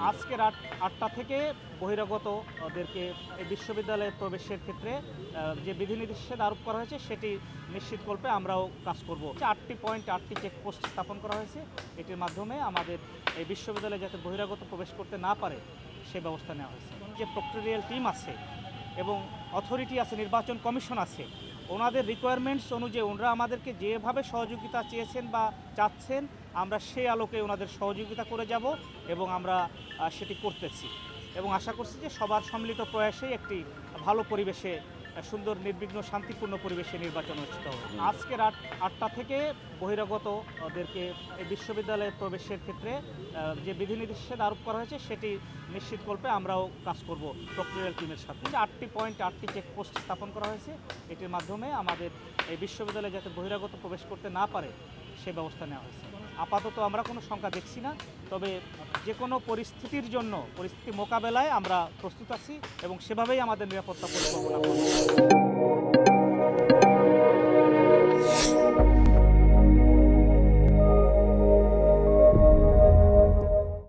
আজকে রাত ৮টা থেকে বহিরাগতদেরকে এই বিশ্ববিদ্যালয়ে প্রবেশের ক্ষেত্রে যে বিধিনিষেধ আরোপ করা হয়েছে সেটি নিশ্চিতকল্পে আমরাও কাজ করব। 8টি পয়েন্ট 8টি চেকপোস্ট স্থাপন করা হয়েছে। এটির মাধ্যমে আমাদের এই বিশ্ববিদ্যালয়ে যাতে বহিরাগত প্রবেশ করতে না পারে সে ব্যবস্থা নেওয়া হয়েছে। যে প্রক্টোরিয়াল টিম আছে এবং অথরিটি আছে, নির্বাচন কমিশন আছে, ওনাদের রিকোয়ারমেন্টস অনুযায়ী ওনারা আমাদেরকে যেভাবে সহযোগিতা চেয়েছেন বা চাচ্ছেন আমরা সেই আলোকে ওনাদের সহযোগিতা করে যাব এবং আমরা সেটি করতেছি এবং আশা করছি যে সবার সম্মিলিত প্রয়াসে একটি ভালো পরিবেশে, সুন্দর নির্বিঘ্ন শান্তিপূর্ণ পরিবেশে নির্বাচন অনুষ্ঠিত হবে। আজকে রাত 8টা থেকে বহিরাগতদেরকে এই বিশ্ববিদ্যালয়ে প্রবেশের ক্ষেত্রে যে বিধিনিষেধ আরোপ করা হয়েছে সেটি নিশ্চিতকল্পে আমরাও কাজ করব প্রক্টোরিয়াল টিমের সাথে। 8টি পয়েন্ট 8টি চেকপোস্ট স্থাপন করা হয়েছে। এটির মাধ্যমে আমাদের এই বিশ্ববিদ্যালয়ে যাতে বহিরাগত প্রবেশ করতে না পারে সে ব্যবস্থা নেওয়া হয়েছে। আপাতত আমরা কোনো শঙ্কা দেখছি না, তবে যে কোনো পরিস্থিতির জন্য পরিস্থিতি মোকাবেলায় আমরা প্রস্তুত আছি এবং সেভাবেই আমাদের নিরাপত্তা পরিকল্পনা করব।